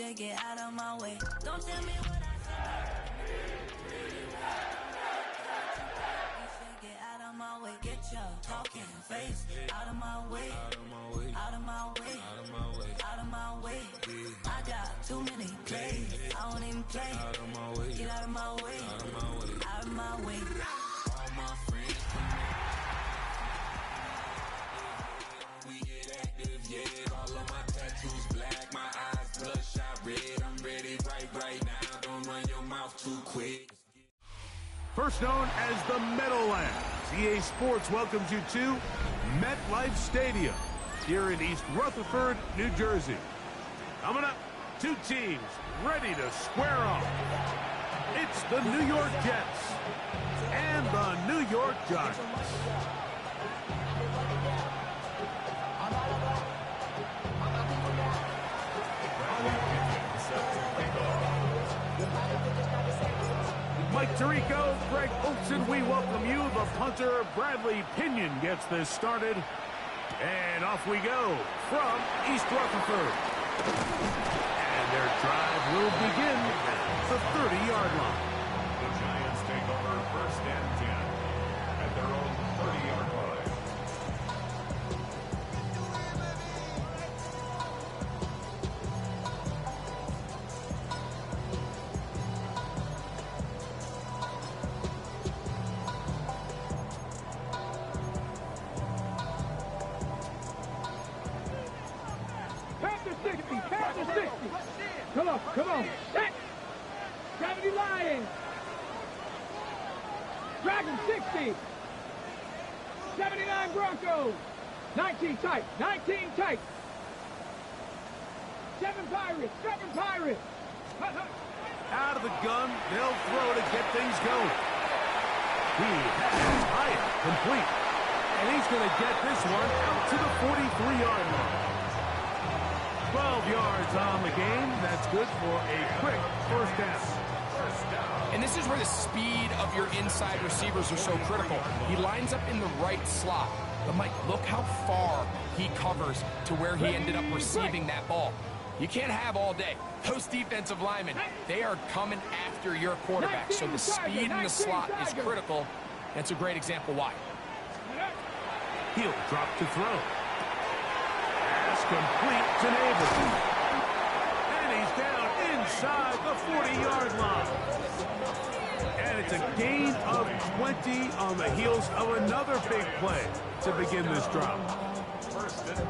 should get out of my way. Don't tell me what I should get out of my way. Get your talking face out of my way. Out of my way. Out of my way. Out of my way. Out of my way. I got too many plays. I don't even play. Out of my way. Get out of my way. Out of my way. Out of my way. All my friends. We get active, yeah. All of my tattoos black. My eyes bloodshot red. I'm ready right now. Don't run your mouth too quick. First known as the Meadowlands, EA Sports welcomes you to MetLife Stadium here in East Rutherford, New Jersey. Coming up, two teams ready to square off. It's the New York Jets and the New York Giants. Mike Tirico, Greg Olson, we welcome you. The punter, Bradley Pinion, gets this started. And off we go from East Rutherford. And their drive will begin at the 30-yard line. The Giants take over first and 10 at their own 30-yard line. Come on, set! Gravity Lions! Dragon 60! 79 Broncos! 19 tight, 19 tight! 7 Pirates, 7 Pirates! Out of the gun, they'll throw to get things going. He has high, complete. And he's going to get this one out to the 43-yard line. 12 yards on the game. That's good for a quick first down. And this is where the speed of your inside receivers are so critical. He lines up in the right slot. But, Mike, look how far he covers to where he ended up receiving that ball. You can't have all day. Those defensive linemen, they are coming after your quarterback. So the speed in the slot is critical. That's a great example why. He'll drop to throw. Complete to Neighbors. And he's down inside the 40-yard line. And it's a gain of 20 on the heels of another big play to begin this drive.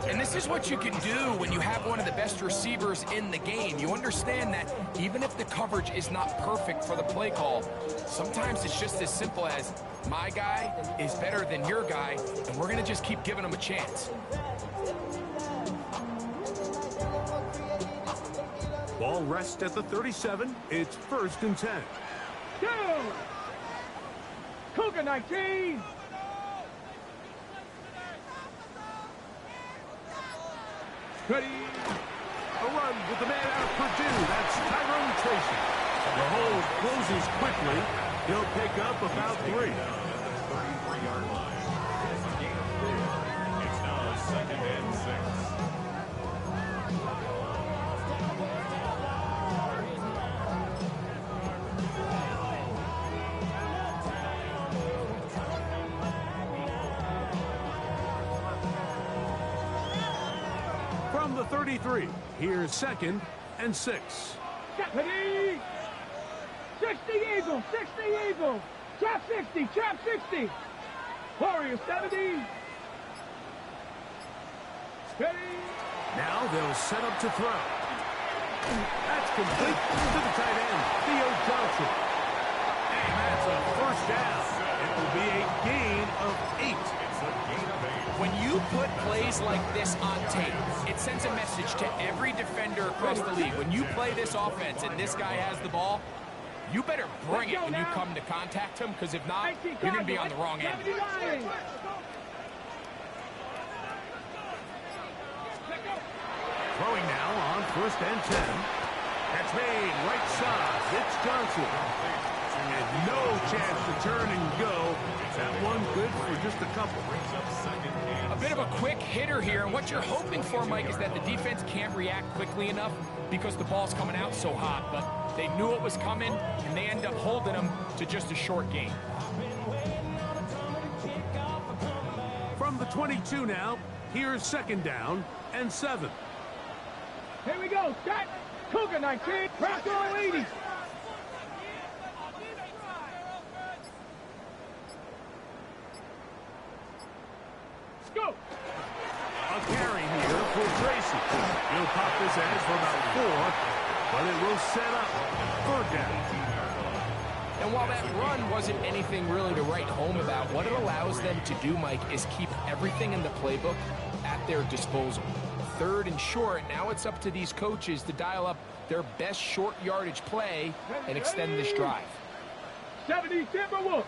And this is what you can do when you have one of the best receivers in the game. You understand that even if the coverage is not perfect for the play call, sometimes it's just as simple as my guy is better than your guy, and we're going to just keep giving him a chance. Ball rests at the 37. It's first and 10. Go! Cougar 19! Ready? A run with the man out of Purdue. That's Tyrone Tracy. The hold closes quickly. He'll pick up about 3. 33-yard line. It's now second and 6. From the 33, here's second and 6. Ready? 60 Eagles, 60 Eagles. Trap 60, trap 60. Warrior 70. Ready? Now they'll set up to throw. That's complete to the tight end, Theo Johnson. And that's a first down. It will be a gain of 8. When you put plays like this on tape, it sends a message to every defender across the league. When you play this offense and this guy has the ball, you better bring it when you come to contact him, because if not, you're going to be on the wrong end. Throwing now on first and 10. That's made right side. It's Johnson. And no chance to turn and go one good for just a couple. A bit of a quick hitter here, and what you're hoping for, Mike, is that the defense can't react quickly enough because the ball's coming out so hot, but they knew it was coming, and they end up holding them to just a short gain. From the 22 now, here's 2nd down and 7. Here we go. Set. Cougar 19. Press all 80. Go. A carry here for Tracy. He'll pop this edge for about 4, but it will set up 3rd down. And while that run wasn't anything really to write home about, what it allows them to do, Mike, is keep everything in the playbook at their disposal. 3rd and short, now it's up to these coaches to dial up their best short yardage play and extend this drive. 70 Timberwolves.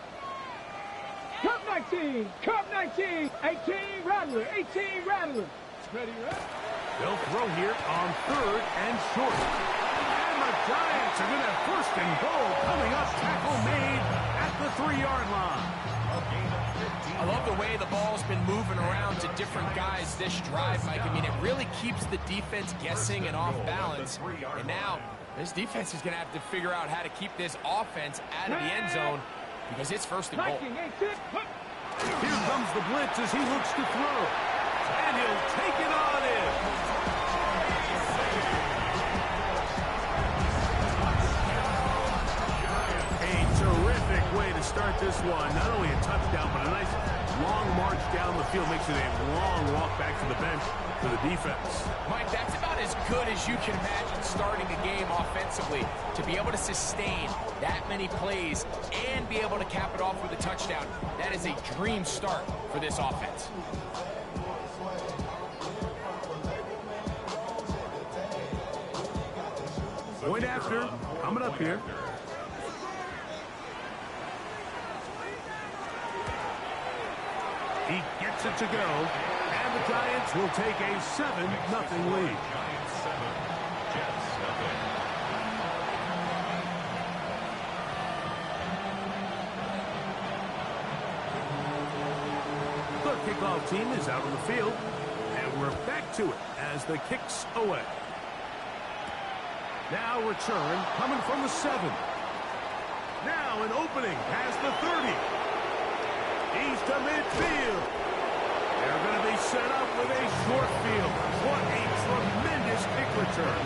Cup 19. Cup 19. 18 Rattler. 18 Rattler. Ready, right? They'll throw here on 3rd and short. And the Giants are going to have 1st and goal coming up. Tackle made at the 3-yard line. I love the way the ball's been moving around to different guys this drive, Mike. I mean, it really keeps the defense guessing and off balance. And now, this defense is going to have to figure out how to keep this offense out of the end zone because it's 1st and goal. Here comes the blitz as he looks to throw. And he'll take it on in. A terrific way to start this one. Not only a touchdown, but a nice long march down the field. Makes it a long walk back to the bench for the defense. Mike, that's about as good as you can imagine starting a game offensively. To be able to sustain that many plays and be able to cap it off with a touchdown, that is a dream start for this offense. Point after, coming up here. He gets it to go, and the Giants will take a 7-0 lead. The kickoff team is out on the field, and we're back to it as the kick's away. Now return coming from the 7. Now an opening past the 30. He's to midfield. They're going to be set up with a short field. What a tremendous kick return.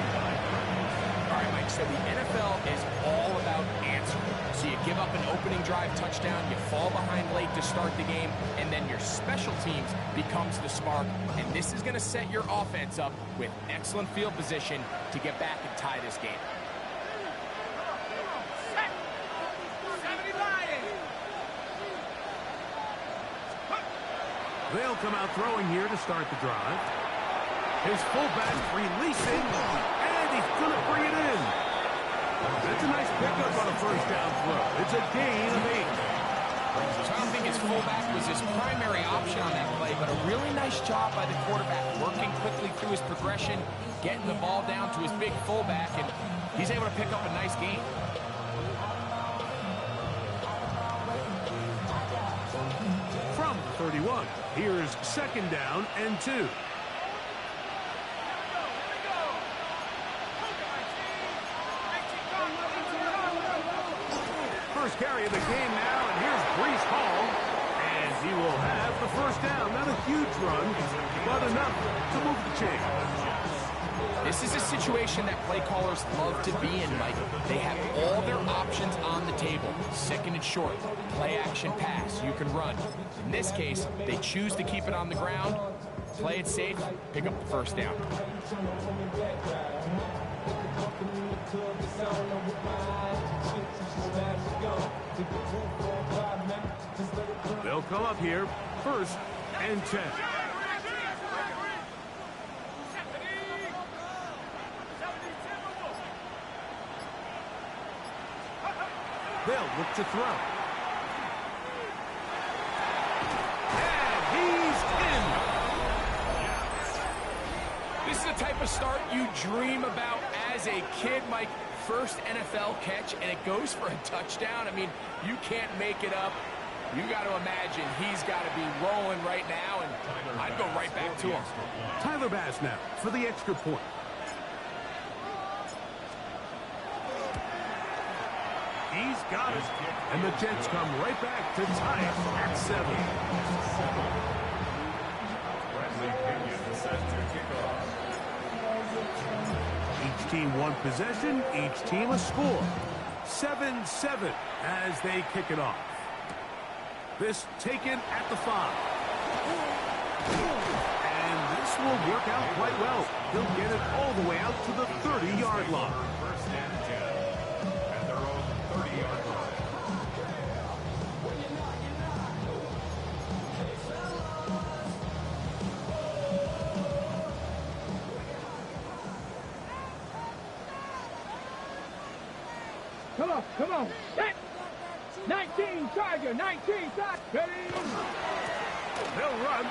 All right, Mike, so the NFL is all about answering. So you give up an opening drive touchdown, you fall behind late to start the game, and then your special teams becomes the spark. And this is going to set your offense up with excellent field position to get back and tie this game. They'll come out throwing here to start the drive. His fullback releasing, and he's going to bring it in. That's a nice pickup on a 1st down throw. It's a gain of 8. So I don't think his fullback was his primary option on that play, but a really nice job by the quarterback working quickly through his progression, getting the ball down to his big fullback, and he's able to pick up a nice gain. From 31, here's 2nd down and 2. First carry of the game now, and here's Breece Hall. And he will have the 1st down. Not a huge run, but enough to move the chain. This is a situation that play callers love to be in, Mike. They have all their options on the table. 2nd and short, play action pass, you can run. In this case, they choose to keep it on the ground, play it safe, pick up the 1st down. They'll come up here, 1st and 10. They'll look to throw. And he's in. This is the type of start you dream about as a kid, Mike. 1st NFL catch, and it goes for a touchdown. I mean, you can't make it up. You got to imagine he's got to be rolling right now, and I'd go right back to him. Tyler Bass now for the extra point. He's got it. And the Jets come right back to tie it at 7. Bradley Pinion set to kick off. Each team one possession, each team a score. 7-7 as they kick it off. This taken at the 5. And this will work out quite well. He'll get it all the way out to the 30-yard line. First and 10 at their own 30-yard line. Come on, set. 19, Tiger, 19, side. Ready? They'll run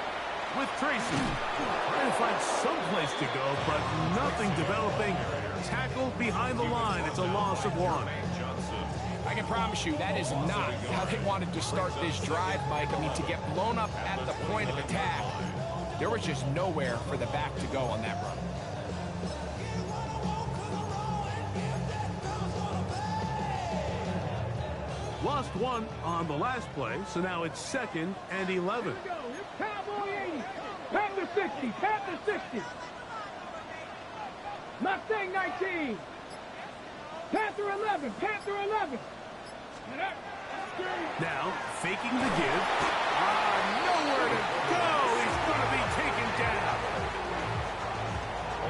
with Tracy. Trying to find some place to go, but nothing developing. Tackled behind the line. It's a loss of 1. I can promise you that is not how they wanted to start this drive, Mike. I mean, to get blown up at the point of attack, there was just nowhere for the back to go on that run. Lost 1 on the last play, so now it's 2nd and 11. Here we go. It's Cowboy 80. Panther 60. Panther 60. Mustang 19. Panther 11. Panther 11. Now, faking the give. Nowhere to go. He's going to be taken down.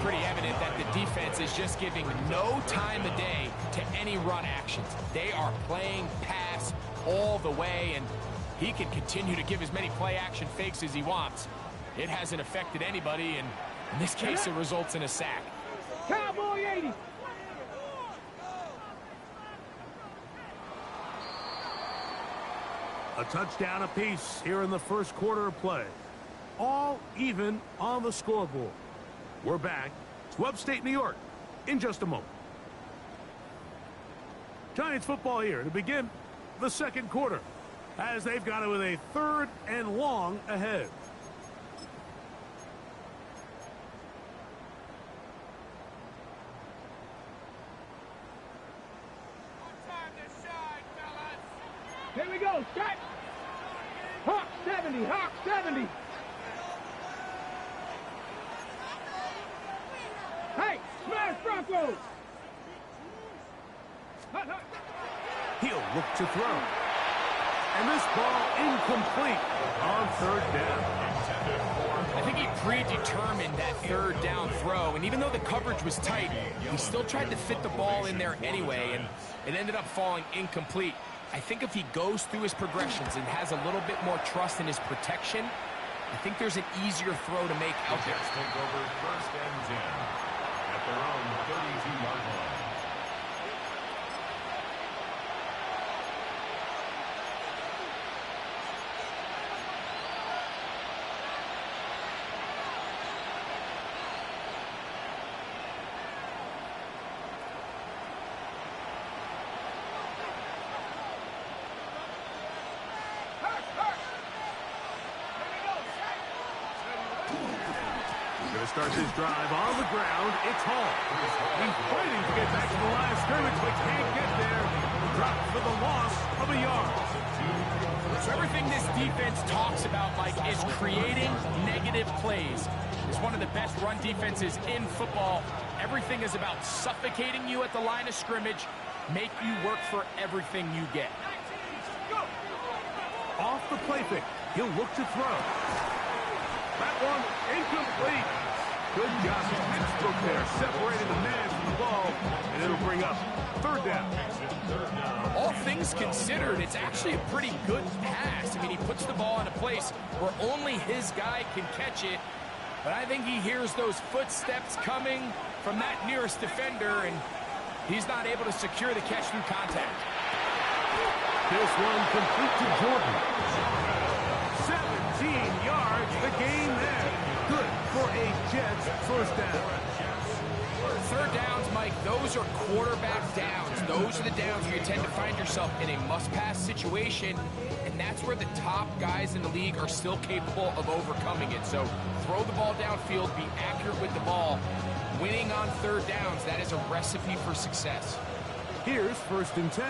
Pretty evident that the defense is just giving no time of day to any run actions. They are playing pass all the way, and he can continue to give as many play-action fakes as he wants. It hasn't affected anybody, and in this case, it results in a sack. Cowboy 80. A touchdown apiece here in the first quarter of play. All even on the scoreboard. We're back to upstate New York in just a moment. Giants football here to begin the second quarter as they've got it with a 3rd and long ahead. Here we go, set. Hawk 70, Hawk 70. Hey, smash Broncos. He'll look to throw. And this ball incomplete on 3rd down. I think he predetermined that 3rd down throw, and even though the coverage was tight, he still tried to fit the ball in there anyway, and it ended up falling incomplete. I think if he goes through his progressions and has a little bit more trust in his protection, I think there's an easier throw to make out there. Jets take over 1st and 10 at their own 32-yard line. Starts his drive on the ground. It's Hall. He's fighting to get back to the line of scrimmage, but can't get there. Dropped for the loss of a yard. So everything this defense talks about, Mike, is creating negative plays. It's one of the best run defenses in football. Everything is about suffocating you at the line of scrimmage, make you work for everything you get. Off the play fake. He'll look to throw. That one incomplete. Good job. Pittsburgh there, separating the man from the ball, and it'll bring up 3rd down. All things considered, it's actually a pretty good pass. I mean, he puts the ball in a place where only his guy can catch it, but I think he hears those footsteps coming from that nearest defender, and he's not able to secure the catch through contact. This one complete to Jordan. 17 yards, the gain there. Good for a Jets 1st down. Third downs, Mike, those are quarterback downs. Those are the downs where you tend to find yourself in a must-pass situation, and that's where the top guys in the league are still capable of overcoming it. So throw the ball downfield, be accurate with the ball. Winning on third downs, that is a recipe for success. Here's 1st and 10.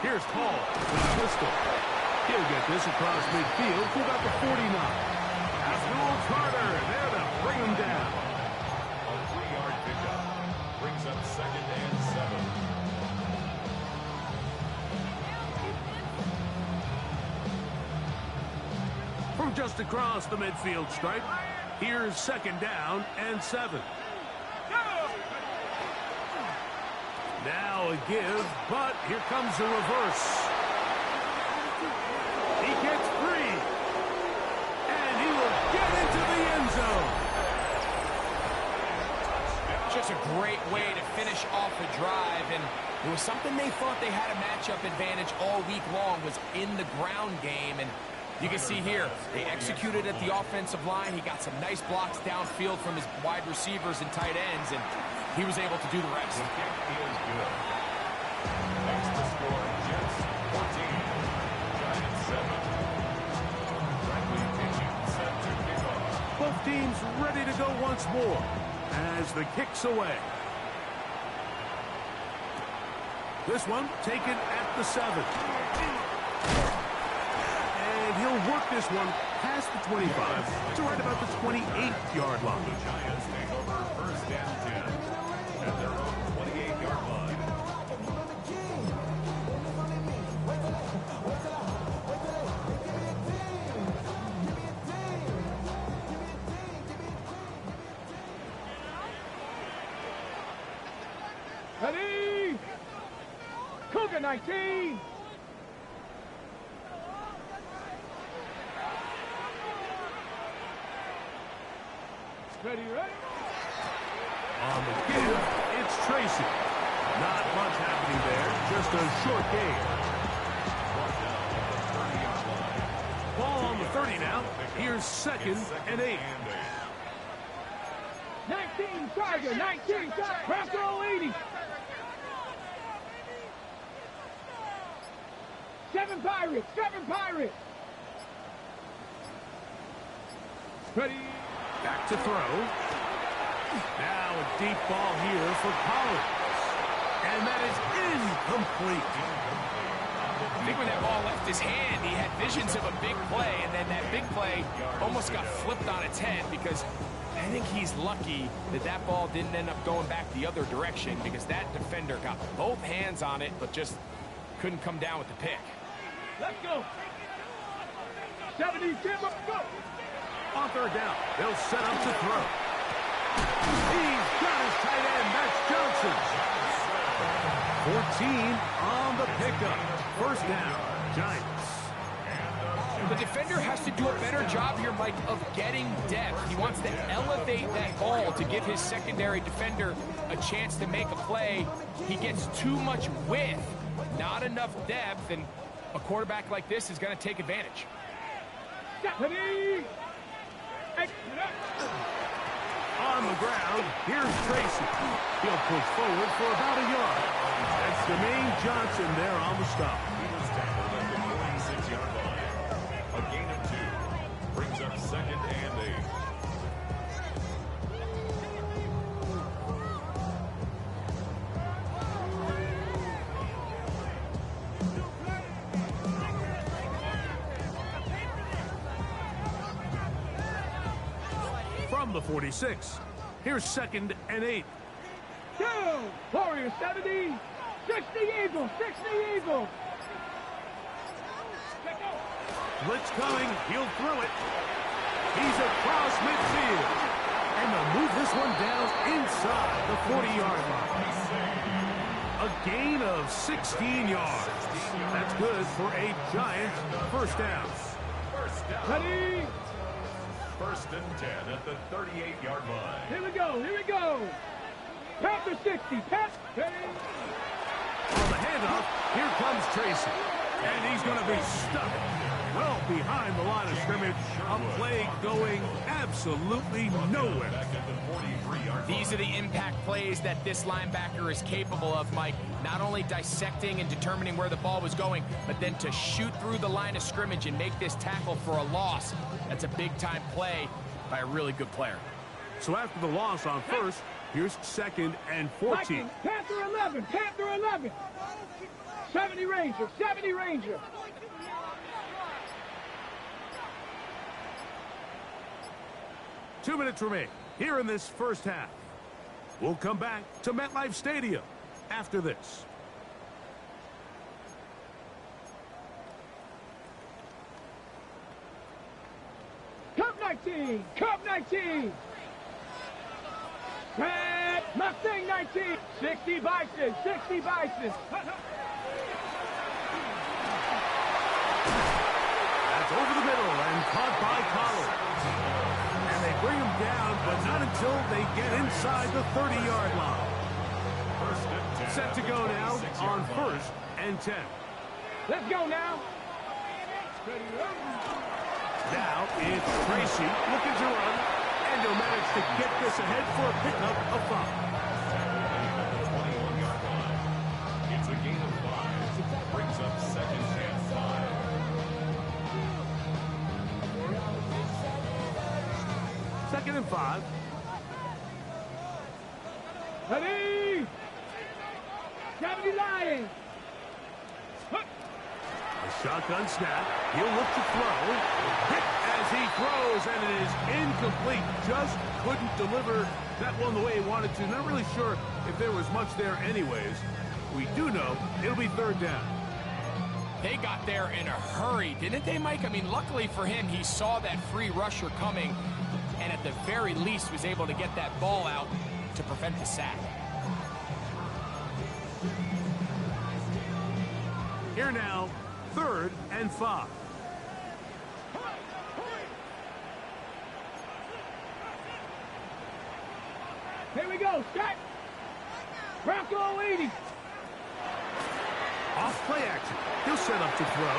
Here's Paul with a pistol. He'll get this across midfield to about the 49. Abdul Carter there to bring him down. A 3-yard pickup brings up 2nd and 7. From just across the midfield stripe, here's 2nd down and 7. Now a give, but here comes the reverse. He gets free, and he will get into the end zone. Just a great way to finish off the drive, and it was something they thought they had a matchup advantage all week long, was in the ground game, and you can see here, they executed at the offensive line. He got some nice blocks downfield from his wide receivers and tight ends, and he was able to do the rest. The kick is good. Makes the score Jets 14, Giants 7. Friendly pitching set to kick off. Both teams ready to go once more as the kick's away. This one taken at the 7. And he'll work this one past the 25 to right about the 28-yard line. The Giants take over 1st and 10 at their own 28-yard line. Ready? Cougar 19. Ready, ready? On the give, it's Tracy. Not much happening there, just a short gain. Ball on the 30 now. Here's 2nd and 8. 19 Tiger, 19 Tiger. Bronco 80. 7 Pirates, 7 Pirates. Ready? Back to throw. Now a deep ball here for Collins. And that is incomplete. I think when that ball left his hand, he had visions of a big play, and then that big play almost got flipped on its head, because I think he's lucky that that ball didn't end up going back the other direction, because that defender got both hands on it, but just couldn't come down with the pick. Let's go. 70, Timber, go. On 3rd down, they'll set up to throw. He's got his tight end. That's Johnson. 14 on the pickup. 1st down, Giants. The defender has to do a better job here, Mike, of getting depth. He wants to elevate that ball to give his secondary defender a chance to make a play. He gets too much width, not enough depth, and a quarterback like this is going to take advantage. Ready? On the ground, here's Tracy. He'll push forward for about a yard. That's Jermaine Johnson there on the stop. He was tackled at the 46-yard line. A gain of 2 brings up 2nd and 8. From the 46, here's 2nd and 8. Go. Warrior 70. 60 Eagles, 60 Eagles. Blitz coming, he'll throw it. He's across midfield. And they'll move this one down inside the 40-yard line. A gain of 16 yards. That's good for a Giant 1st down. Ready? 1st and 10 at the 38-yard line. Here we go, here we go. Panther 60, Panther. On the handoff, here comes Tracy. And he's going to be stuck well behind the line of scrimmage. A play going absolutely nowhere. These are the impact plays that this linebacker is capable of, Mike. Not only dissecting and determining where the ball was going, but then to shoot through the line of scrimmage and make this tackle for a loss. That's a big-time play by a really good player. So after the loss on first, here's 2nd and 14. Panther 11, Panther 11. 70 Ranger, 70 Ranger. Two minutes remain here in this first half. We'll come back to MetLife Stadium after this. Cup 19, Cup 19. Red Mustang 19, 60 Bison, 60 Bison. That's over the middle and caught by Collins. And they bring him down, but not until they get inside the 30-yard line. Set to go now on 1st and 10. Let's go now. Now it's Tracy looking to run, and he'll manage to get this ahead for a pickup of 5. It's a gain of 5. Brings up 2nd and 5. 2nd and 5. Ready? 70 Lions. A shotgun snap. He'll look to throw. Hit as he throws, and it is incomplete. Just couldn't deliver that one the way he wanted to. Not really sure if there was much there anyways. We do know it'll be 3rd down. They got there in a hurry, didn't they, Mike? I mean, luckily for him, he saw that free rusher coming, and at the very least was able to get that ball out to prevent the sack. Here now, 3rd and 5. Here we go, set. Bronco 80. Off play action. He'll set up to throw.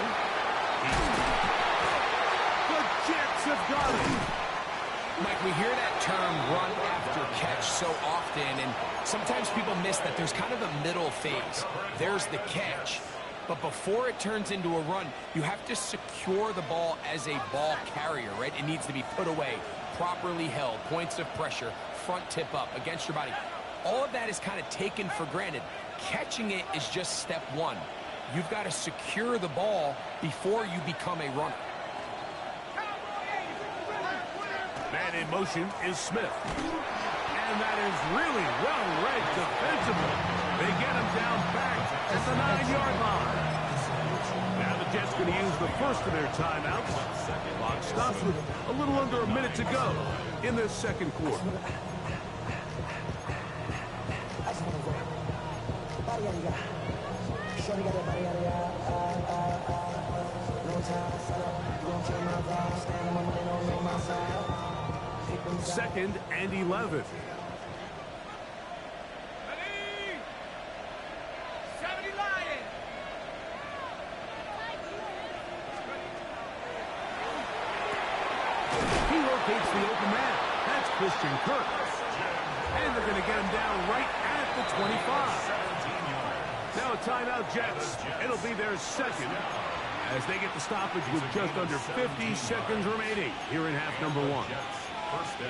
The Jets have got it. Mike, we hear that term run after catch so often, and sometimes people miss that there's kind of a middle phase. There's the catch, but before it turns into a run, you have to secure the ball as a ball carrier, right? It needs to be put away, properly held, points of pressure, front tip up against your body. All of that is kind of taken for granted. Catching it is just step 1. You've got to secure the ball before you become a runner. Man in motion is Smith. And that is really well read defensively. They get him down back at the 9-yard line. Now the Jets going to use the first of their timeouts. Clock stops with a little under a minute to go in this 2nd quarter. Second and 11. Ready? 70 Lions. He rotates the open man. That's Christian Kirk. And they're going to get him down right at the 25. Now a timeout, Jets. It'll be their 2nd as they get the stoppage with just under 50 seconds remaining here in half number 1. 1st down.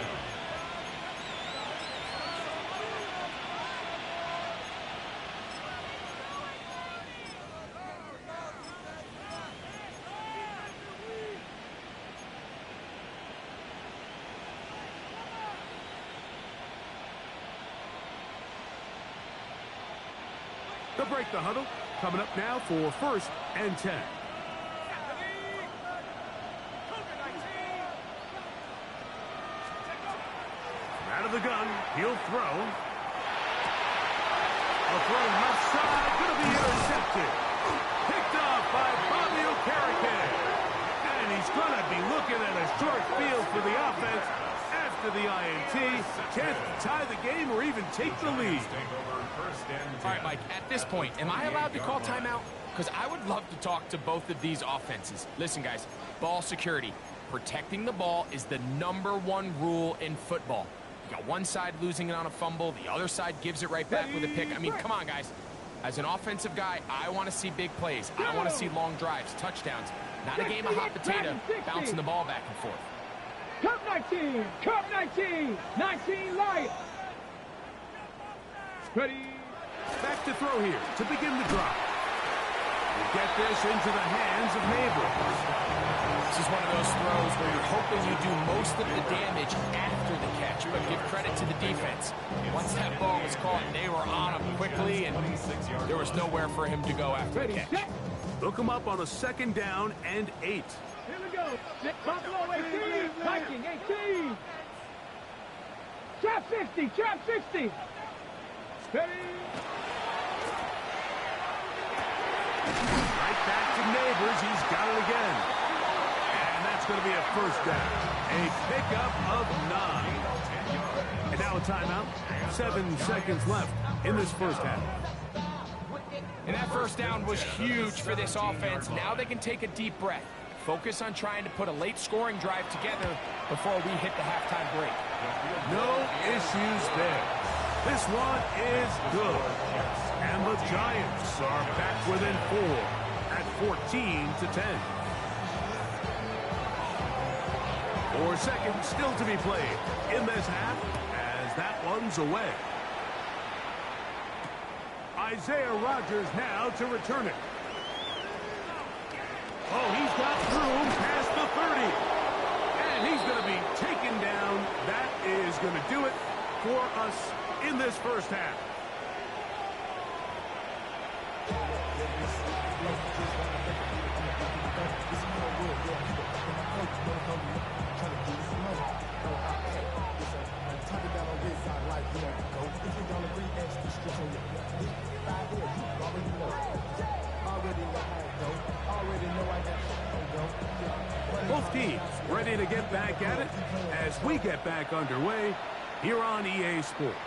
They'll break the huddle. Coming up now for 1st and 10. Out of the gun, he'll throw. A throw left side, going to be intercepted. Picked off by Bobby Okereke. And he's going to be looking at a short field for the offense after the INT. Chance to tie the game or even take the lead. All right, Mike, at this point, am I allowed to call timeout? because I would love to talk to both of these offenses. Listen, guys, ball security. Protecting the ball is the #1 rule in football. You got one side losing it on a fumble, the other side gives it right back with a pick. I mean, come on, guys. As an offensive guy, I want to see big plays. I want to see long drives, touchdowns. Not a game of hot potato, bouncing the ball back and forth. Cup 19, Cup 19, 19 light. Ready. Back to throw here to begin the drive. We'll get this into the hands of Neighbors. This is one of those throws where you're hoping you do most of the damage after the catch. But give credit to the defense. Once that ball was caught, they were on him quickly, and there was nowhere for him to go after the catch. Look him up on a 2nd down and 8. Here we go. Buffalo 18, Viking 18. Trap 60, trap 60. Ready. Right back to Neighbors. He's got it again. And that's going to be a 1st down. A pickup of 9. And now a timeout. 7 seconds left in this 1st half. And that 1st down was huge for this offense. Now they can take a deep breath. Focus on trying to put a late scoring drive together before we hit the halftime break. No issues there. This one is good. And the Giants are back within 4 at 14-10. 4 seconds still to be played in this half as that one's away. Isaiah Rodgers now to return it. Oh, he's got room past the 30. And he's going to be taken down. That is going to do it for us in this 1st half. Both teams ready to get back at it as we get back underway here on EA Sports.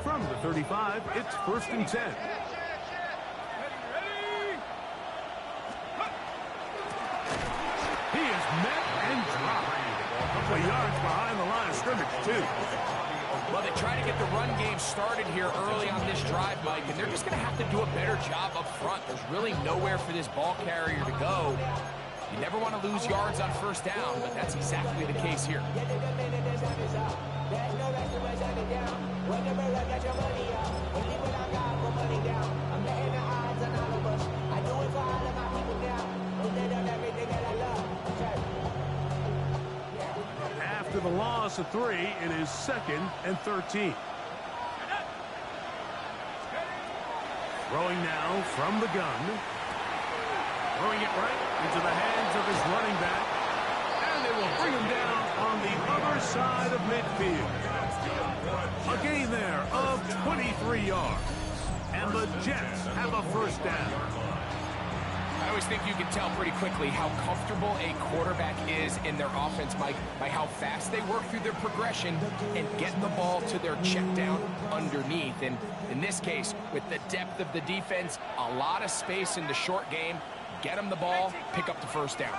From the 35, it's 1st and 10. He is met and dropped. A couple of yards behind the line of scrimmage, too. Well, they try to get the run game started here early on this drive, Mike, and they're just going to have to do a better job up front. There's really nowhere for this ball carrier to go. You never want to lose yards on 1st down, but that's exactly the case here. After the loss of 3, it is 2nd and 13. Throwing now from the gun. Throwing it right into the hands of his running back. And they will bring him down on the other side of midfield. A gain there of 23 yards. And the Jets have a 1st down. I always think you can tell pretty quickly how comfortable a quarterback is in their offense, Mike, by how fast they work through their progression and get the ball to their check down underneath. And in this case, with the depth of the defense, a lot of space in the short game, get them the ball, pick up the 1st down.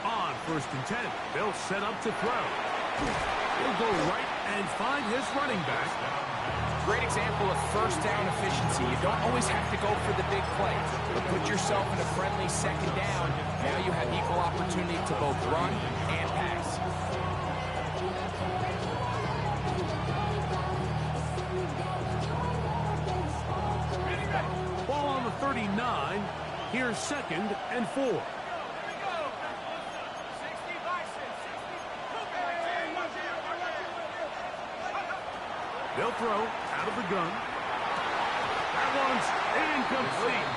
On 1st and 10, they'll set up to throw. He'll go right and find his running back. Great example of 1st down efficiency. You don't always have to go for the big play, but put yourself in a friendly 2nd down. Now you have equal opportunity to both run and pass. Ball on the 39. Here's 2nd and 4. They'll throw out of the gun. That one's incomplete.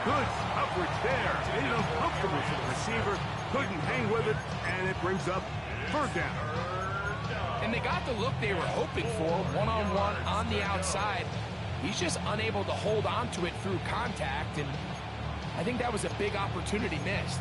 Good coverage there. Made it uncomfortable for the receiver couldn't hang with it, and it brings up third down. And they got the look they were hoping for, one-on-one on the outside. He's just unable to hold on to it through contact, and I think that was a big opportunity missed.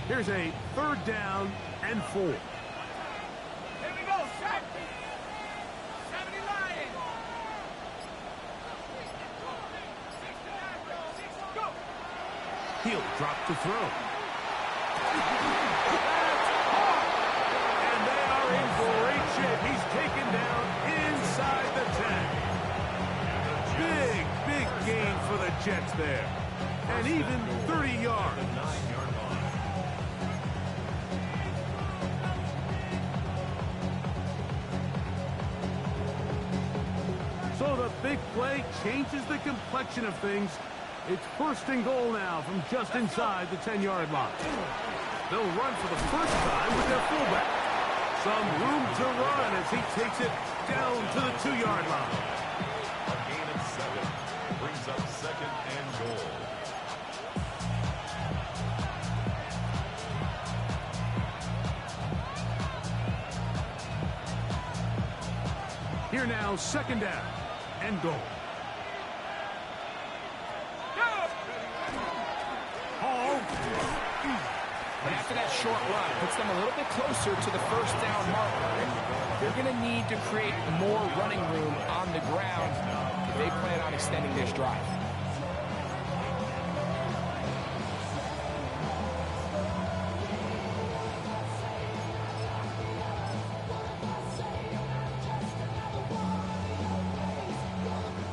Here's a third down and 4. Here we go, set. 70 Lions. Go. He'll drop to throw. And they are in great shape. He's taken down inside the 10. Big gain for the Jets there. And even 30 yards. So the big play changes the complexion of things. It's first and goal now from just inside the 10-yard line. They'll run for the first time with their fullback. Some room to run as he takes it down to the 2-yard line. A gain of 7 brings up second and goal. Here now, second down and goal. Hall. And after that short run, puts them a little bit closer to the first down marker. They're going to need to create more running room on the ground if they plan on extending this drive.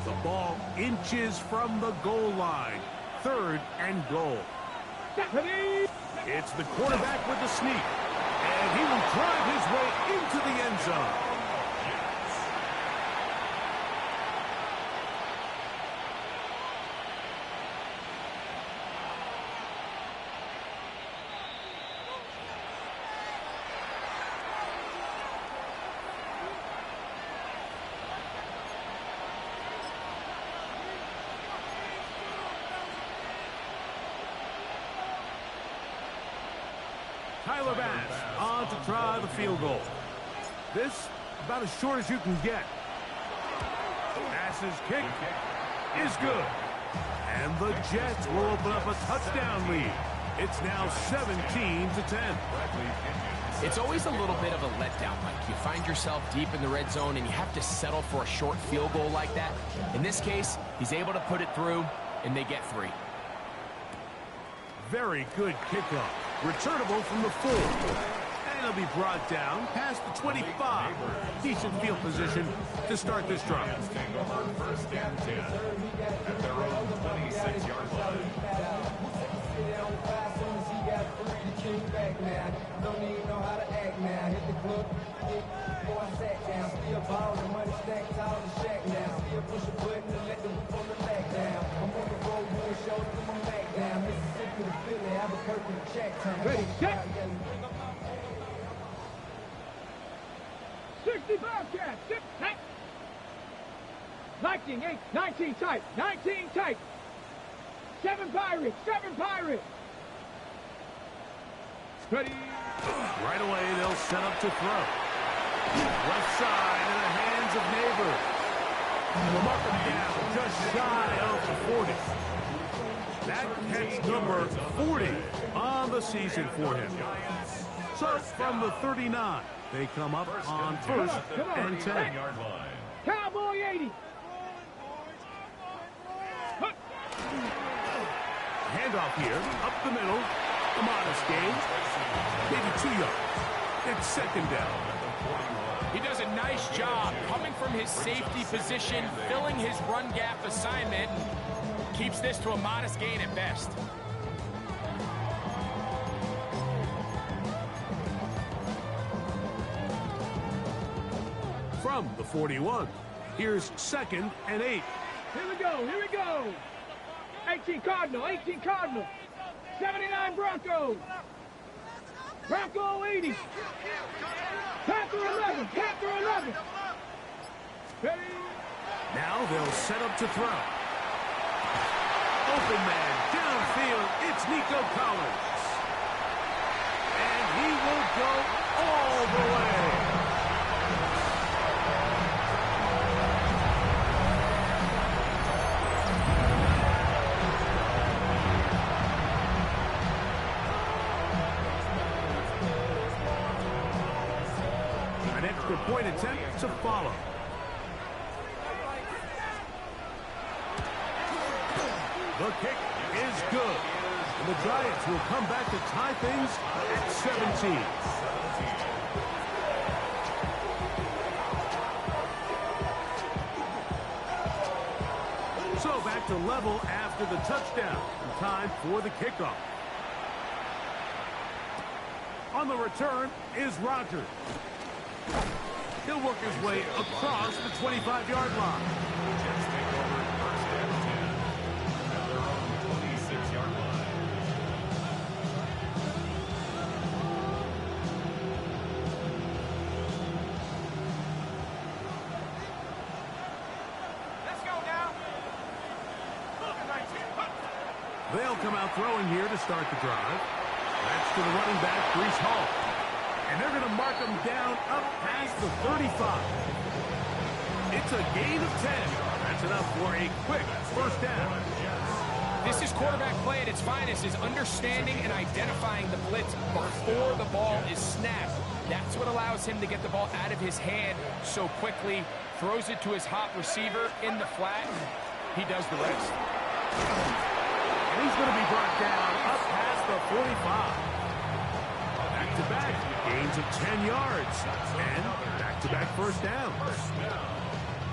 The ball inches from the goal line. Third and goal. It's the quarterback with the sneak. And he will drive his way into the end zone. Tyler Bass on to try the field goal. This about as short as you can get. Bass's kick is good. And the Jets will open up a touchdown lead. It's now 17-10. It's always a little bit of a letdown, Mike. You find yourself deep in the red zone and you have to settle for a short field goal like that. In this case, he's able to put it through, and they get 3. Very good kickoff. Returnable from the 4. And he'll be brought down past the 25. Decent field position to start this drive. First and 10 at their own 26-yard line. Ready, set. 65 cats. 19, 8, 19 tight. 19 tight. 7 Pirates. 7 Pirates. Ready. Right away, they'll set up to throw. Left side in the hands of Neighbor. Mark him down just shy of the 40. That catch number 40 on the season for him. So from the 39, they come up on first and 10. Cowboy 80. Handoff here, up the middle. A modest gain. Maybe 2 yards. It's second down. He does a nice job coming from his safety position, filling his run gap assignment, and keeps this to a modest gain at best. From the 41, here's second and 8. Here we go. Here we go. 18 Cardinal. 18 Cardinal. 79 Broncos. Crackle 80. Panther 11. Panther 11. Ready? Now they'll set up to throw. Open man, downfield, it's Nico Collins. And he will go all the way. An extra point attempt to follow. The kick is good. And the Giants will come back to tie things at 17. So back to level after the touchdown. And time for the kickoff. On the return is Rodgers. He'll work his way across the 25-yard line. Jets take over first and 10 at their own 26-yard line. Let's go now. They'll come out throwing here to start the drive. That's to the running back, Breece Hall. And they're going to mark him down up past the 35. It's a gain of 10. That's enough for a quick first down. This is quarterback play at its finest, is understanding and identifying the blitz before the ball is snapped. That's what allows him to get the ball out of his hand so quickly, throws it to his hot receiver in the flat. He does the rest. And he's going to be brought down up past the 45. Back-to-back gains of 10 yards. And back-to-back first downs.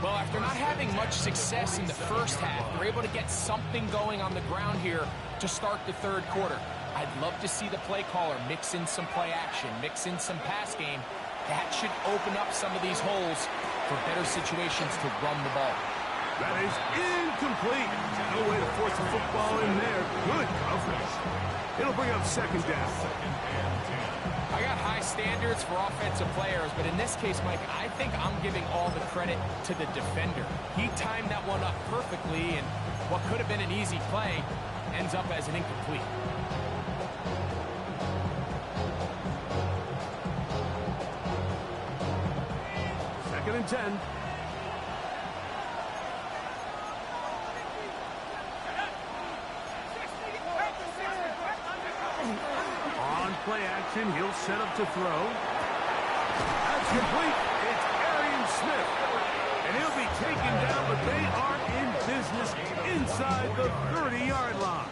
Well, after not having much success in the first half, they're able to get something going on the ground here to start the third quarter. I'd love to see the play caller mix in some play action, mix in some pass game. That should open up some of these holes for better situations to run the ball. That is incomplete. No way to force the football in there. Good coverage. It'll bring up second down. I got high standards for offensive players, but in this case, Mike, I think I'm giving all the credit to the defender. He timed that one up perfectly, and what could have been an easy play ends up as an incomplete. Second and 10. Play action, he'll set up to throw. That's complete. It's Arian Smith. And he'll be taken down, but they are in business inside the 30-yard line.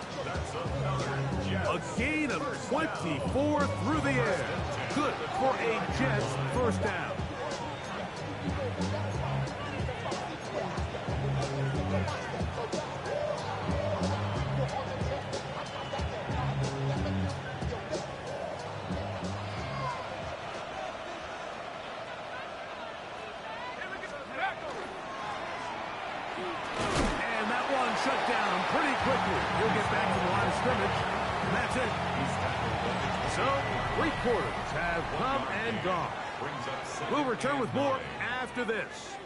A gain of 24 through the air. Good for a Jets first down. Shut down pretty quickly. He'll get back to the line of scrimmage, and that's it. So, 3 quarters have come and gone. We'll return with more after this.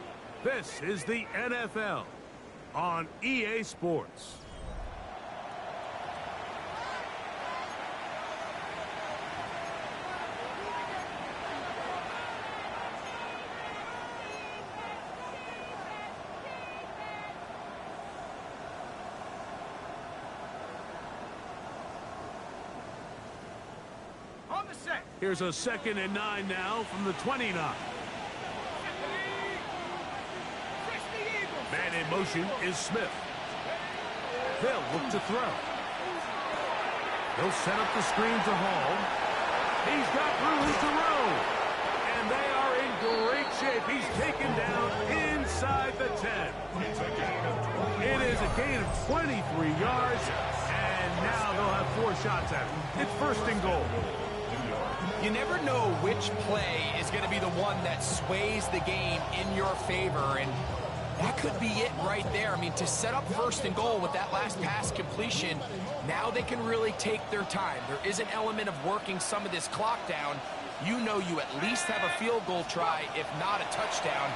This is the NFL on EA Sports. Here's a 2nd and 9 now from the 29. Man in motion is Smith. They'll look to throw. They'll set up the screen to Hall. He's got room to roll. And they are in great shape. He's taken down inside the 10. It is a gain of 23 yards. And now they'll have 4 shots at him. It's 1st and goal. You never know which play is going to be the one that sways the game in your favor, and That could be it right there. I mean, to set up 1st and goal with that last pass completion, now they can really take their time. There is an element of working some of this clock down. You know you at least have a field goal try, if not a touchdown.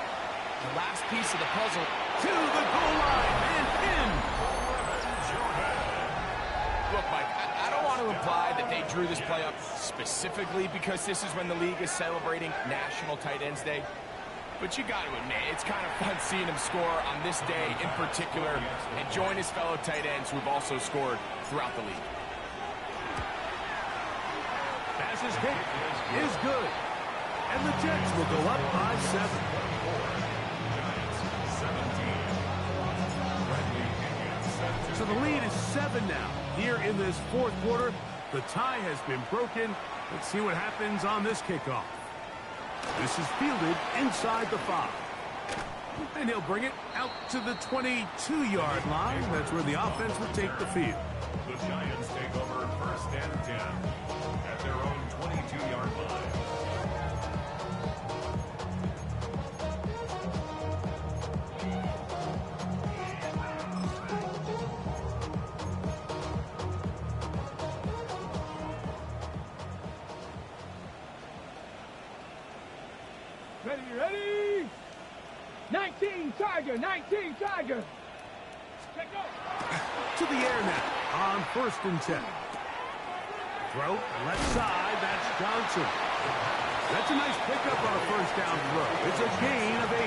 The last piece of the puzzle. To the goal line and in. Look, Mike, I don't want to imply that they drew this play up specifically because this is when the league is celebrating National Tight Ends Day. But you got to admit, it's kind of fun seeing him score on this day in particular and join his fellow tight ends who've also scored throughout the league. Pass is hit, is good. And the Jets will go up by 7. So the lead is 7 now. Here in this 4th quarter, the tie has been broken. Let's see what happens on this kickoff. This is fielded inside the 5. And he'll bring it out to the 22-yard line. That's where the offense will take the field. The Giants take over 1st and 10 at their own 22-yard line. Ready? 19 Tiger, 19 Tiger. Check go. To the air now on 1st and 10. Throw, left side, that's Johnson. That's a nice pickup on a 1st down throw. It's a gain of 8.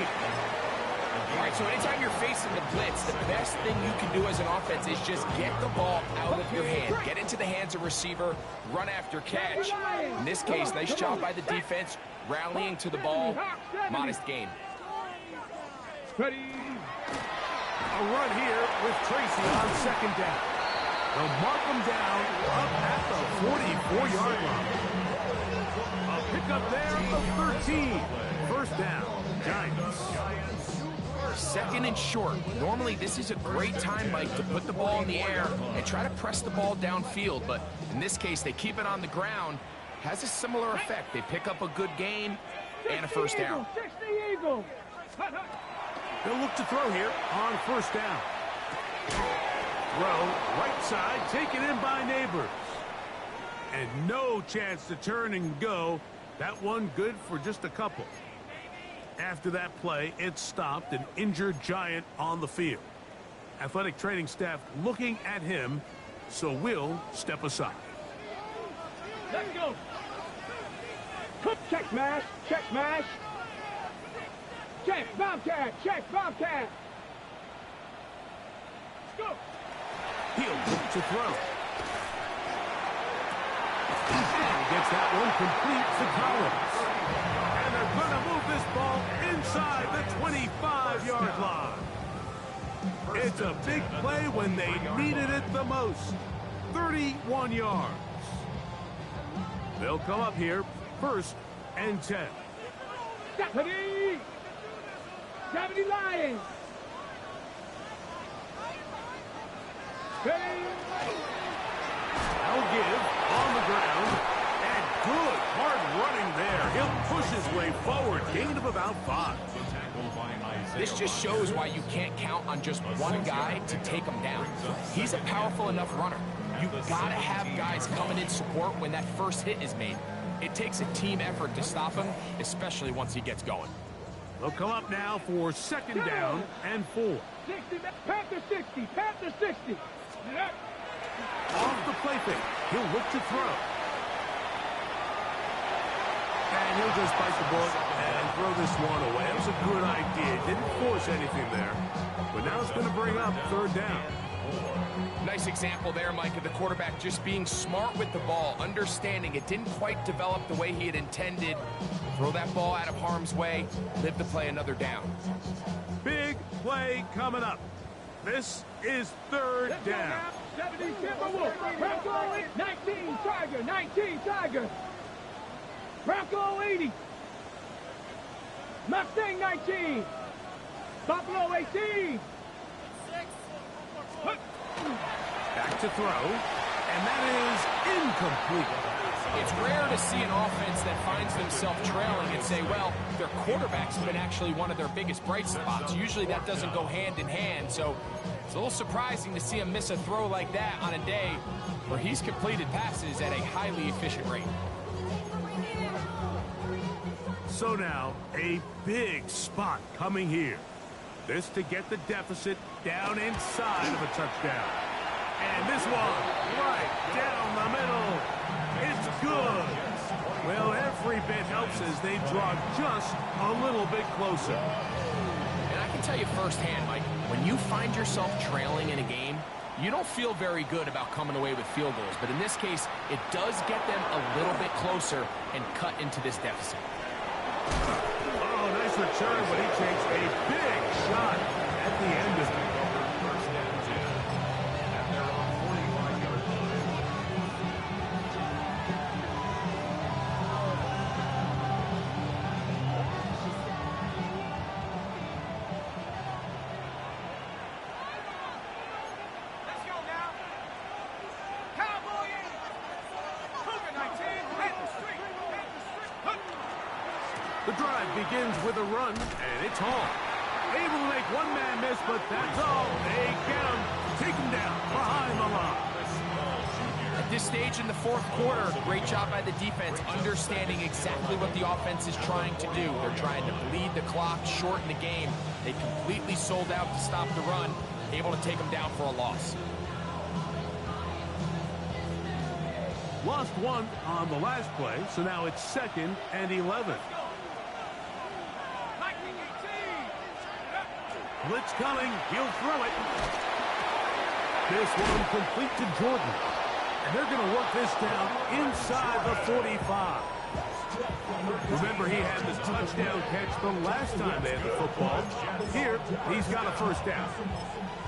All right, so anytime you're facing the blitz, the best thing you can do as an offense is just get the ball out of your hand. Get into the hands of receiver, run after catch. In this case, nice job by the defense, rallying to the ball. Modest gain. Ready? A run here with Tracy on 2nd down. They'll mark him down up at the 44-yard line. A pickup there of 13. 1st down, Giants. 2nd and short. Normally, this is a great time, Mike, to put the ball in the air and try to press the ball downfield. But in this case, they keep it on the ground. Has a similar effect. They pick up a good gain and a 1st down. 60 Eagle. They'll look to throw here on 1st down. Throw, right side, taken in by Neighbors. And no chance to turn and go. That one good for just a couple. After that play, it stopped an injured Giant on the field. Athletic training staff looking at him, so we'll step aside. Let's go. Check smash, check smash. Check, Bobcat, check, Bobcat. Let's go. He'll look to throw. And he gets that one complete to Collins. And they're going to move this ball inside the 25-yard line. It's a big play when they needed it the most. 31 yards. They'll come up here 1st and 10. Deputy! Deputy Lions! Ready? I'll give on the ground. And good hard running there. He'll push his way forward. Gain of about 5. This just shows why you can't count on just one guy to take him down. He's a powerful enough runner. You've got to have guys coming in support when that first hit is made. It takes a team effort to stop him, especially once he gets going. They'll come up now for 2nd down and 4. 60, Panther 60, Panther 60. Off the play fake. He'll look to throw. And he'll just bite the bullet and throw this one away. That was a good idea. Didn't force anything there. But now it's going to bring up 3rd down. Nice example there, Mike, of the quarterback just being smart with the ball, understanding it didn't quite develop the way he had intended. Throw that ball out of harm's way, live to play another down. Big play coming up. This is 3rd down. 70 Timberwolf. Bronco 19 Tiger, 19 Tiger. Bronco 80. Mustang 19. Buffalo 18. Back to throw, and that is incomplete. It's rare to see an offense that finds themselves trailing and say, well, their quarterback's been actually one of their biggest bright spots. Usually that doesn't go hand in hand, so it's a little surprising to see him miss a throw like that on a day where he's completed passes at a highly efficient rate. So now, a big spot coming here. This to get the deficit down inside of a touchdown. And this one, right down the middle. It's good. Well, every bit helps as they draw just a little bit closer. And I can tell you firsthand, Mike, when you find yourself trailing in a game, you don't feel very good about coming away with field goals. But in this case, it does get them a little bit closer and cut into this deficit. Oh, nice return, but he takes a big shot at the end of it. First down 10. And they're on 45-yard line. Let's go now. Cowboy 8. Cougar 19. Hit the street. Hit the street. Hook. The drive begins with a run, and it's Hall. Able to make one man miss, but that's all. They get him, take him down behind the line. At this stage in the fourth quarter, great job by the defense, understanding exactly what the offense is trying to do. They're trying to bleed the clock, shorten the game. They completely sold out to stop the run, able to take them down for a loss. Lost one on the last play, so now it's 2nd and 11. Blitz coming, he'll throw it. This one complete to Jordan. And they're going to work this down inside the 45. Remember, he had the touchdown catch the last time they had the football. Here, he's got a first down.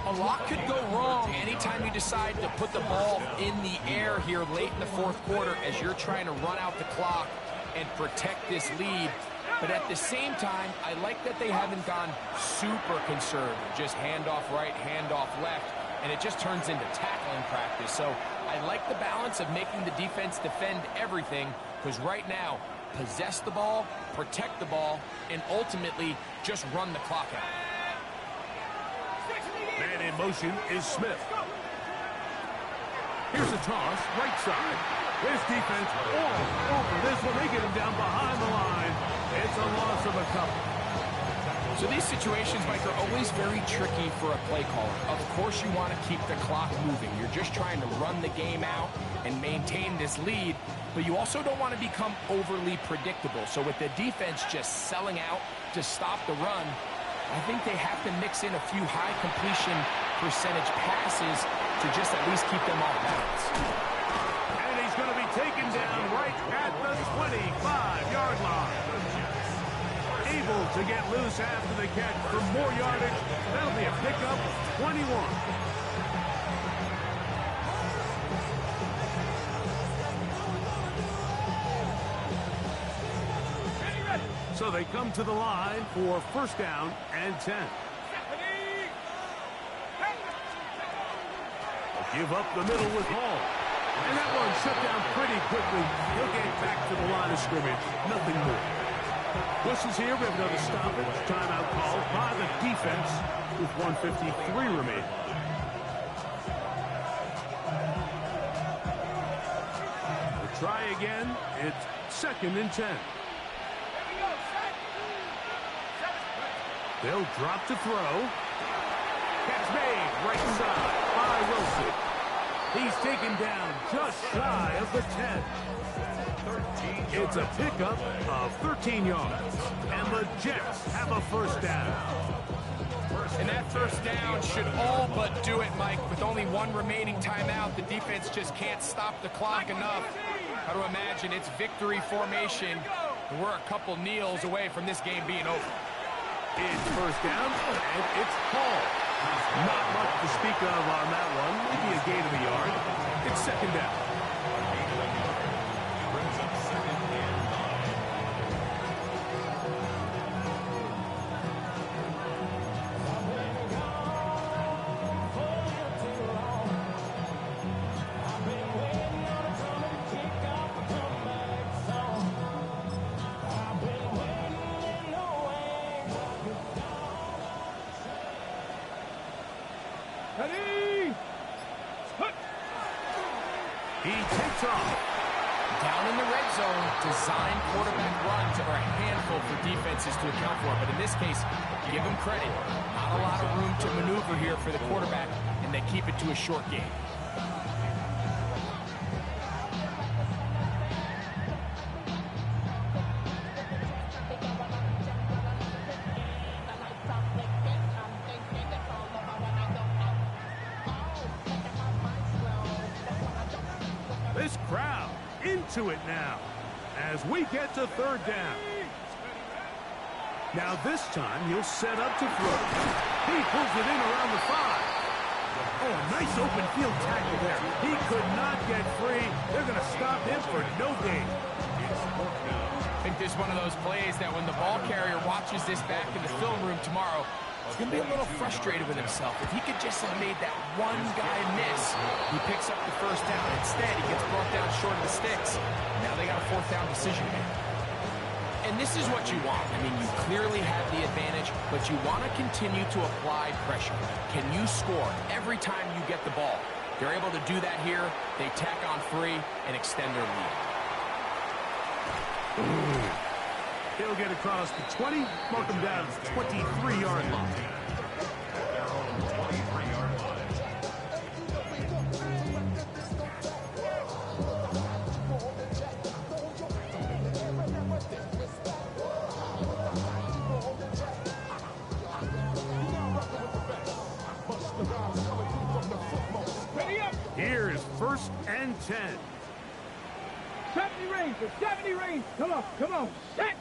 A lot could go wrong anytime you decide to put the ball in the air here late in the fourth quarter as you're trying to run out the clock and protect this lead. But at the same time, I like that they haven't gone super conservative. Just handoff right, handoff left, and it just turns into tackling practice. So I like the balance of making the defense defend everything, because right now, possess the ball, protect the ball, and ultimately just run the clock out. Man in motion is Smith. Here's a toss, right side. His defense all over this one. They get him down behind the line. It's a loss of a couple. So these situations, Mike, are always very tricky for a play caller. Of course you want to keep the clock moving. You're just trying to run the game out and maintain this lead, but you also don't want to become overly predictable. So with the defense just selling out to stop the run, I think they have to mix in a few high completion percentage passes to just at least keep them off balance. And he's going to be taken down right at the 25-yard line. Able to get loose after the catch for more yardage. That'll be a pickup of 21. So they come to the line for first down and 10. Give up the middle with Hall. And that one shut down pretty quickly. He'll get back to the line of scrimmage. Nothing more. Whistles here. We have another stoppage. Timeout called by the defense with 1:53 remaining. We'll try again. It's 2nd and 10. They'll drop to throw. Catch made right side by Wilson. He's taken down just shy of the 10. It's a pickup of 13 yards. And the Jets have a first down. And that first down should all but do it, Mike. With only one remaining timeout, the defense just can't stop the clock enough. How to imagine it's victory formation. And we're a couple kneels away from this game being over. It's first down, and it's Hall. Not much to speak of on that one. Maybe a gain of a yard. It's 2nd down. Brings up 2nd and 9. zone design quarterback runs are a handful for defenses to account for. But in this case, give them credit. Not a lot of room to maneuver here for the quarterback, and they keep it to a short game. This crowd into it now as we get to third down. Now this time he'll set up to throw. He pulls it in around the 5. Oh, nice open field tackle there. He could not get free. They're going to stop him for no gain. I think this is one of those plays that when the ball carrier watches this back in the film room tomorrow, he's going to be a little frustrated with himself. If he could just have made that one guy miss, he picks up the first down. Instead, he gets brought down short of the sticks. Now they got a fourth down decision to make. And this is what you want. I mean, you clearly have the advantage, but you want to continue to apply pressure. Can you score every time you get the ball? They're able to do that here. They tack on 3 and extend their lead. Ooh. He'll get across the 20, mark him down to the 23-yard line. Their own 23-yard line. Here is 1st and 10. 70 range, 70 range. Come on, set.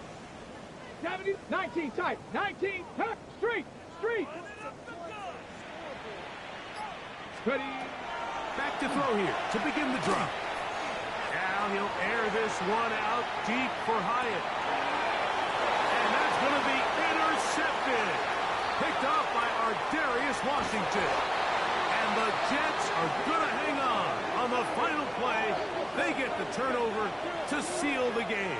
70, 19 tight, 19, tuck, street. Ready. Back to throw here to begin the drop. Now he'll air this one out deep for Hyatt. And that's going to be intercepted. Picked off by our Darius Washington. And the Jets are going to hang on the final play. They get the turnover to seal the game.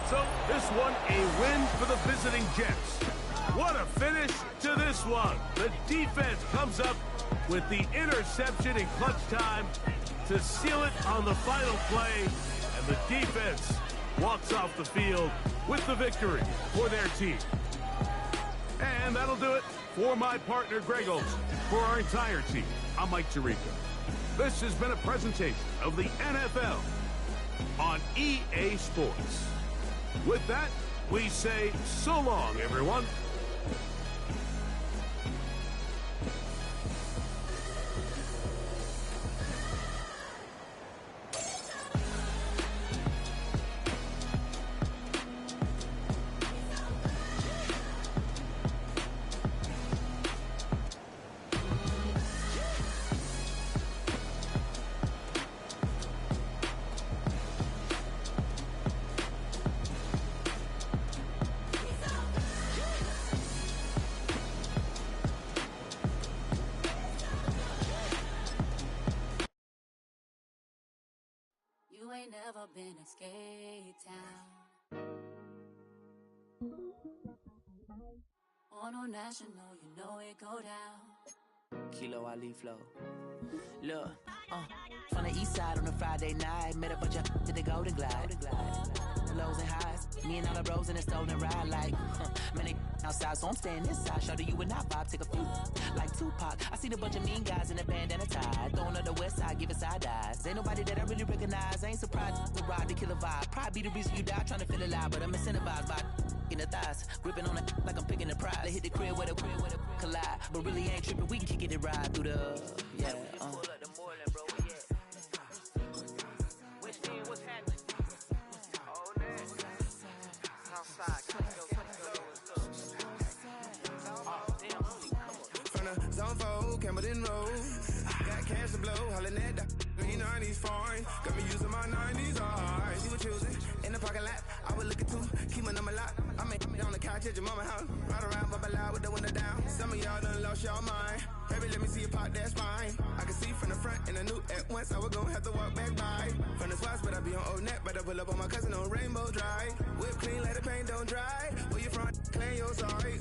So this one a win for the visiting Jets. What a finish to this one. The defense comes up with the interception in clutch time to seal it on the final play. And the defense walks off the field with the victory for their team. And that'll do it for my partner, Greg Olson. For our entire team, I'm Mike Tirico. This has been a presentation of the NFL on EA Sports. With that, we say so long, everyone. You ain't never been in skate town. On no national, you know it go down. Kilo Ali flow. Look, from the east side on a Friday night, met a bunch of to the Golden Glide. The lows and highs, me and all the bros in a stolen ride like, man, they outside, so I'm staying inside. Show you and I vibe, take a few like Tupac. I seen a bunch of mean guys in a bandana tie, throwing up the west side, giving side eyes. Ain't nobody that I really recognize. I ain't surprised to ride the killer vibe. Probably be the reason you die trying to feel alive, but I'm incentivized by in the thighs, gripping on it like I'm picking the prize. They hit the crib with a collide, but really ain't tripping. We can kick it and ride through the Zone 4, Campbellton Road. Got cash to blow, hollin' at the 90s foreign. Got me using my 90s, alright. You were choosing in the parking lot. I was looking too, keep my number locked. I make me on the couch at your mama house. Ride around, bubble loud with the window down. Some of y'all done lost y'all mind. Baby, let me see you pop, that's fine. I can see from the front and I knew at once I was gonna have to walk back by. From the spots, but I be on Old Net. Better pull up on my cousin on Rainbow Drive. Whip clean, let the paint don't dry. Where you from? Claim your sorry.